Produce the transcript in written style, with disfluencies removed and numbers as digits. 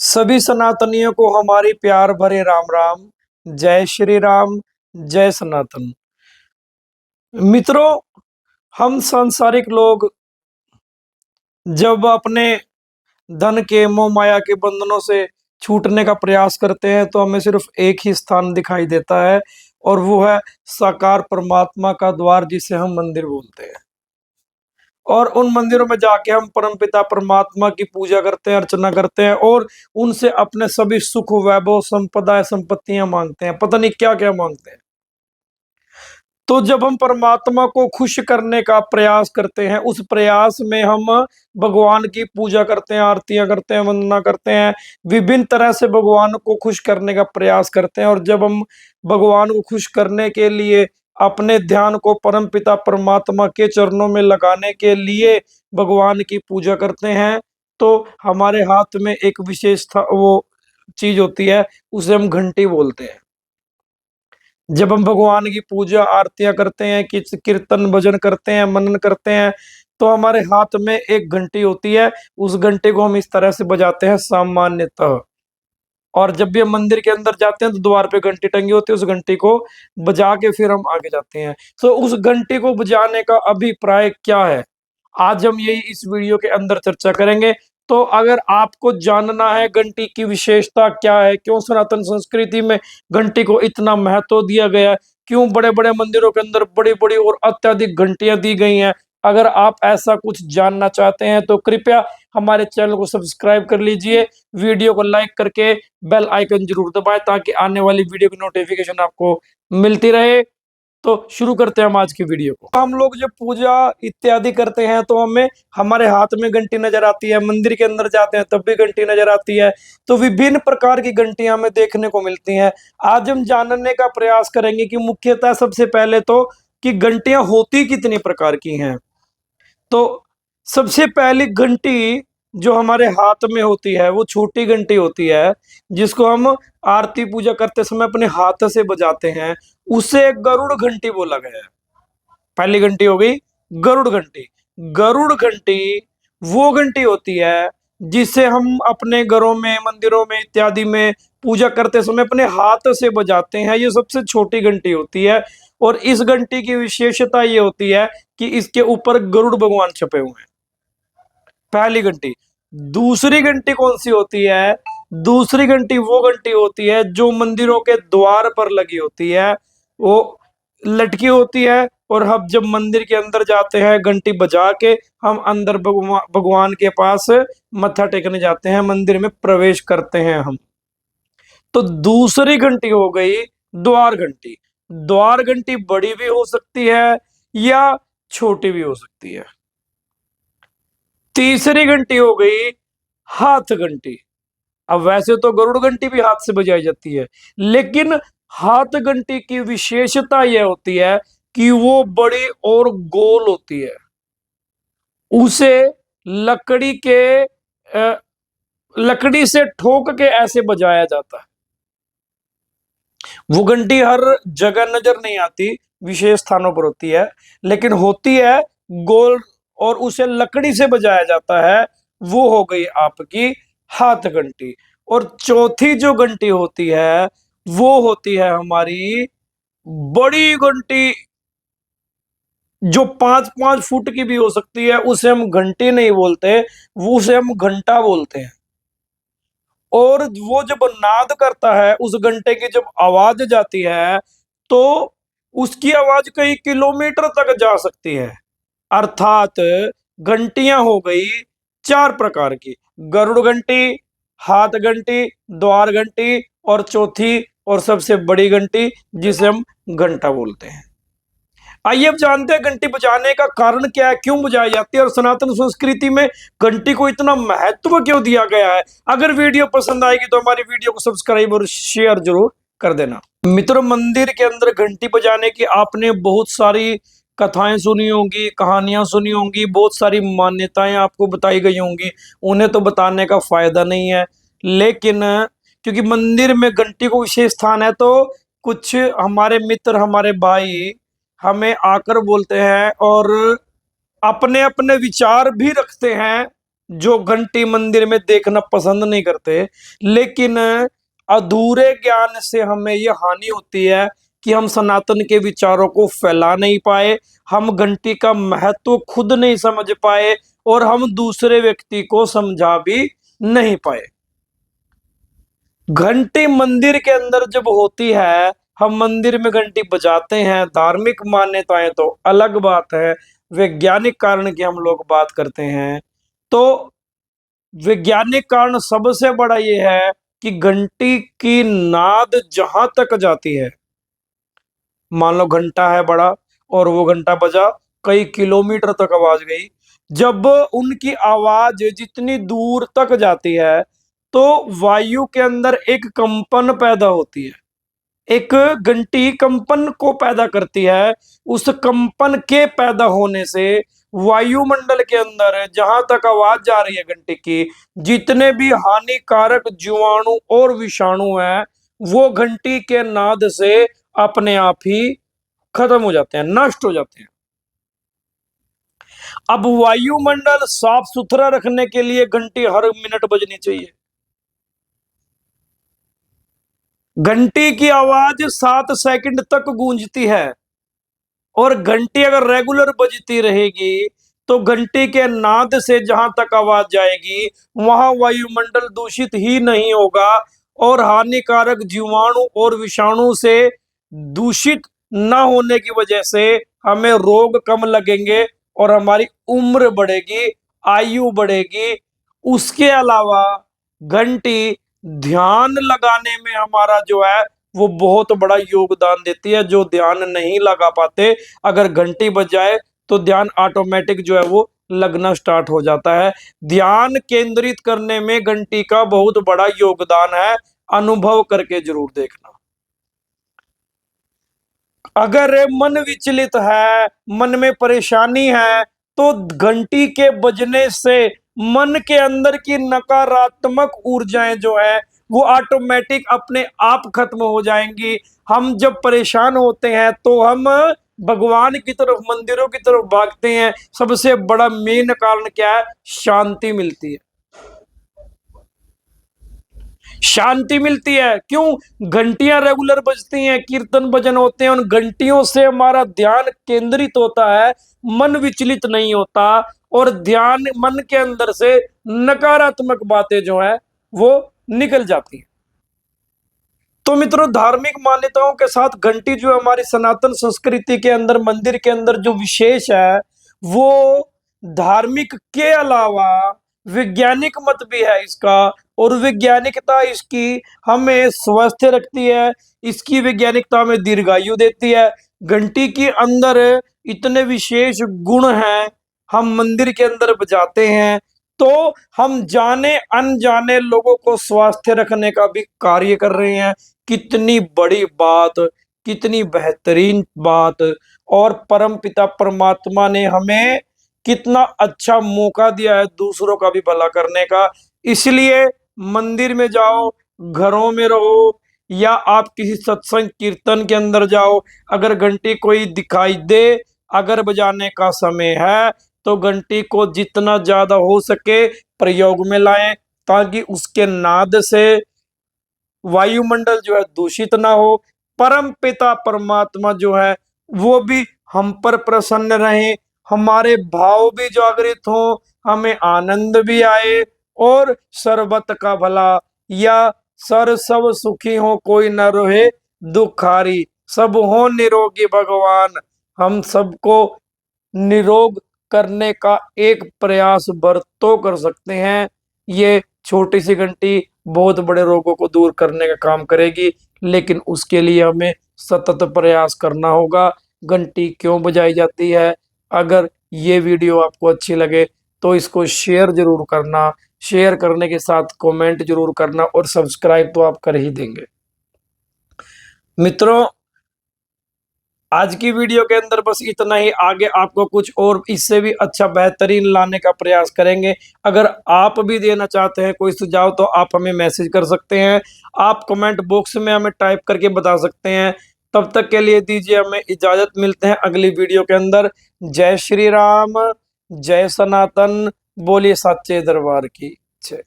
सभी सनातनियों को हमारी प्यार भरे राम राम। जय श्री राम। जय सनातन। मित्रों, हम सांसारिक लोग जब अपने धन के मोह माया के बंधनों से छूटने का प्रयास करते हैं तो हमें सिर्फ एक ही स्थान दिखाई देता है, और वो है साकार परमात्मा का द्वार, जिसे हम मंदिर बोलते हैं। और उन मंदिरों में जाके हम परमपिता परमात्मा की पूजा करते हैं, अर्चना करते हैं, और उनसे अपने सभी सुख वैभव संपदा संपत्तियां मांगते हैं, पता नहीं क्या क्या मांगते हैं। तो जब हम परमात्मा को खुश करने का प्रयास करते हैं, उस प्रयास में हम भगवान की पूजा करते हैं, आरतियां करते हैं, वंदना करते हैं, विभिन्न तरह से भगवान को खुश करने का प्रयास करते हैं। और जब हम भगवान को खुश करने के लिए अपने ध्यान को परम पिता परमात्मा के चरणों में लगाने के लिए भगवान की पूजा करते हैं, तो हमारे हाथ में एक विशेष वो चीज होती है, उसे हम घंटी बोलते हैं। जब हम भगवान की पूजा आरतियां करते हैं, कीर्तन भजन करते हैं, मनन करते हैं, तो हमारे हाथ में एक घंटी होती है। उस घंटे को हम इस तरह से बजाते हैं सामान्यतः। और जब भी हम मंदिर के अंदर जाते हैं तो द्वार पे घंटी टंगी होती है, उस घंटी को बजा के फिर हम आगे जाते हैं। तो उस घंटी को बजाने का अभिप्राय क्या है, आज हम यही इस वीडियो के अंदर चर्चा करेंगे। तो अगर आपको जानना है घंटी की विशेषता क्या है, क्यों सनातन संस्कृति में घंटी को इतना महत्व दिया गया है, क्यों बड़े बड़े मंदिरों के अंदर बड़ी बड़ी और अत्यधिक घंटियां दी गई हैं, अगर आप ऐसा कुछ जानना चाहते हैं तो कृपया हमारे चैनल को सब्सक्राइब कर लीजिए, वीडियो को लाइक करके बेल आइकन जरूर दबाएं ताकि आने वाली वीडियो की नोटिफिकेशन आपको मिलती रहे। तो शुरू करते हैं हम आज की वीडियो को। हम लोग जब पूजा इत्यादि करते हैं तो हमें हमारे हाथ में घंटी नजर आती है, मंदिर के अंदर जाते हैं तब भी घंटी नजर आती है। तो विभिन्न प्रकार की घंटियां हमें देखने को मिलती हैं। आज हम जानने का प्रयास करेंगे कि मुख्यतः सबसे पहले तो कि घंटियां होती कितनी प्रकार की हैं। तो सबसे पहली घंटी जो हमारे हाथ में होती है वो छोटी घंटी होती है, जिसको हम आरती पूजा करते समय अपने हाथ से बजाते हैं, उसे गरुड़ घंटी बोला गया है। पहली घंटी हो गई गरुड़ घंटी। गरुड़ घंटी वो घंटी होती है जिसे हम अपने घरों में, मंदिरों में इत्यादि में पूजा करते समय अपने हाथ से बजाते हैं। ये सबसे छोटी घंटी होती है, और इस घंटी की विशेषता ये होती है कि इसके ऊपर गरुड़ भगवान छपे हुए हैं। पहली घंटी। दूसरी घंटी कौन सी होती है? दूसरी घंटी वो घंटी होती है जो मंदिरों के द्वार पर लगी होती है, वो लटकी होती है, और हम जब मंदिर के अंदर जाते हैं घंटी बजा के हम अंदर भगवान के पास मत्था टेकने जाते हैं, मंदिर में प्रवेश करते हैं हम। तो दूसरी घंटी हो गई द्वार घंटी। द्वार घंटी बड़ी भी हो सकती है या छोटी भी हो सकती है। तीसरी घंटी हो गई हाथ घंटी। अब वैसे तो गरुड़ घंटी भी हाथ से बजाई जाती है, लेकिन हाथ घंटी की विशेषता यह होती है कि वो बड़ी और गोल होती है। उसे लकड़ी के लकड़ी से ठोक के ऐसे बजाया जाता है। वो घंटी हर जगह नजर नहीं आती, विशेष स्थानों पर होती है, लेकिन होती है गोल, और उसे लकड़ी से बजाया जाता है। वो हो गई आपकी हाथ घंटी। और चौथी जो घंटी होती है वो होती है हमारी बड़ी घंटी, जो 5-5 फुट की भी हो सकती है। उसे हम घंटी नहीं बोलते, वो उसे हम घंटा बोलते हैं। और वो जब नाद करता है, उस घंटे की जब आवाज जाती है तो उसकी आवाज कई किलोमीटर तक जा सकती है। अर्थात घंटियां हो गई 4 प्रकार की: गरुड़ घंटी, हाथ घंटी, द्वार घंटी, और चौथी और सबसे बड़ी घंटी जिसे हम घंटा बोलते हैं। आइए अब जानते हैं घंटी बजाने का कारण क्या है, क्यों बजाई जाती है, और सनातन संस्कृति में घंटी को इतना महत्व क्यों दिया गया है। अगर वीडियो पसंद आएगी तो हमारी वीडियो को सब्सक्राइब और शेयर जरूर कर देना। मित्रों, मंदिर के अंदर घंटी बजाने की आपने बहुत सारी कथाएं सुनी होंगी, कहानियां सुनी होंगी, बहुत सारी मान्यताएं आपको बताई गई होंगी। उन्हें तो बताने का फायदा नहीं है, लेकिन क्योंकि मंदिर में घंटी को विशेष स्थान है, तो कुछ हमारे मित्र, हमारे भाई हमें आकर बोलते हैं और अपने अपने विचार भी रखते हैं, जो घंटी मंदिर में देखना पसंद नहीं करते, लेकिन अधूरे ज्ञान से हमें यह हानि होती है कि हम सनातन के विचारों को फैला नहीं पाए, हम घंटी का महत्व खुद नहीं समझ पाए और हम दूसरे व्यक्ति को समझा भी नहीं पाए। घंटी मंदिर के अंदर जब होती है, हम मंदिर में घंटी बजाते हैं, धार्मिक मान्यताएं तो अलग बात है, वैज्ञानिक कारण की हम लोग बात करते हैं तो वैज्ञानिक कारण सबसे बड़ा ये है कि घंटी की नाद जहां तक जाती है, मान लो घंटा है बड़ा और वो घंटा बजा, कई किलोमीटर तक आवाज गई, जब उनकी आवाज जितनी दूर तक जाती है तो वायु के अंदर एक कंपन पैदा होती है, एक घंटी कंपन को पैदा करती है। उस कंपन के पैदा होने से वायुमंडल के अंदर जहां तक आवाज जा रही है घंटी की, जितने भी हानिकारक जीवाणु और विषाणु हैं वो घंटी के नाद से अपने आप ही खत्म हो जाते हैं, नष्ट हो जाते हैं। अब वायुमंडल साफ सुथरा रखने के लिए घंटी हर मिनट बजनी चाहिए। घंटी की आवाज 7 सेकंड तक गूंजती है और घंटी अगर रेगुलर बजती रहेगी तो घंटी के नाद से जहां तक आवाज जाएगी वहां वायुमंडल दूषित ही नहीं होगा और हानिकारक जीवाणु और विषाणु से दूषित न होने की वजह से हमें रोग कम लगेंगे और हमारी उम्र बढ़ेगी, आयु बढ़ेगी। उसके अलावा घंटी ध्यान लगाने में हमारा जो है वो बहुत बड़ा योगदान देती है। जो ध्यान नहीं लगा पाते, अगर घंटी बज जाए तो ध्यान ऑटोमेटिक जो है वो लगना स्टार्ट हो जाता है। ध्यान केंद्रित करने में घंटी का बहुत बड़ा योगदान है, अनुभव करके जरूर देखना। अगर मन विचलित है, मन में परेशानी है, तो घंटी के बजने से मन के अंदर की नकारात्मक ऊर्जाएं जो है वो ऑटोमेटिक अपने आप खत्म हो जाएंगी। हम जब परेशान होते हैं तो हम भगवान की तरफ, मंदिरों की तरफ भागते हैं। सबसे बड़ा मेन कारण क्या है? शांति मिलती है, शांति मिलती है। क्यों? घंटियां रेगुलर बजती हैं, कीर्तन भजन होते हैं, उन घंटियों से हमारा ध्यान केंद्रित होता है, मन विचलित नहीं होता और ध्यान मन के अंदर से नकारात्मक बातें जो है वो निकल जाती हैं। तो मित्रों, धार्मिक मान्यताओं के साथ घंटी जो हमारी सनातन संस्कृति के अंदर, मंदिर के अंदर जो विशेष है वो धार्मिक के अलावा वैज्ञानिक मत भी है इसका, और वैज्ञानिकता इसकी हमें स्वस्थ रखती है, इसकी वैज्ञानिकता हमें दीर्घायु देती है। घंटी के अंदर इतने विशेष गुण हैं, हम मंदिर के अंदर बजाते हैं तो हम जाने अनजाने लोगों को स्वास्थ्य रखने का भी कार्य कर रहे हैं। कितनी बड़ी बात, कितनी बेहतरीन बात। और परम पिता परमात्मा ने हमें कितना अच्छा मौका दिया है दूसरों का भी भला करने का। इसलिए मंदिर में जाओ, घरों में रहो या आप किसी सत्संग कीर्तन के अंदर जाओ, अगर घंटी कोई दिखाई दे, अगर बजाने का समय है तो घंटी को जितना ज्यादा हो सके प्रयोग में लाएं, ताकि उसके नाद से वायुमंडल जो है दूषित ना हो। परम पिता परमात्मा जो है वो भी हम पर प्रसन्न रहे, हमारे भाव भी जागृत हो, हमें आनंद भी आए और सर्बत का भला, या सर सब सुखी हो कोई न रहे दुखारी, सब हो निरोगी भगवान। हम सबको निरोग करने का एक प्रयास बरतो कर सकते हैं। ये छोटी सी घंटी बहुत बड़े रोगों को दूर करने का काम करेगी, लेकिन उसके लिए हमें सतत प्रयास करना होगा। घंटी क्यों बजाई जाती है? अगर ये वीडियो आपको अच्छी लगे तो इसको शेयर जरूर करना, शेयर करने के साथ कमेंट जरूर करना और सब्सक्राइब तो आप कर ही देंगे। मित्रों, आज की वीडियो के अंदर बस इतना ही। आगे आपको कुछ और इससे भी अच्छा बेहतरीन लाने का प्रयास करेंगे। अगर आप भी देना चाहते हैं कोई सुझाव तो आप हमें मैसेज कर सकते हैं, आप कमेंट बॉक्स में हमें टाइप करके बता सकते हैं। तब तक के लिए दीजिए हमें इजाजत, मिलते हैं अगली वीडियो के अंदर। जय श्री राम, जय सनातन, बोलिए सच्चे दरबार की जय।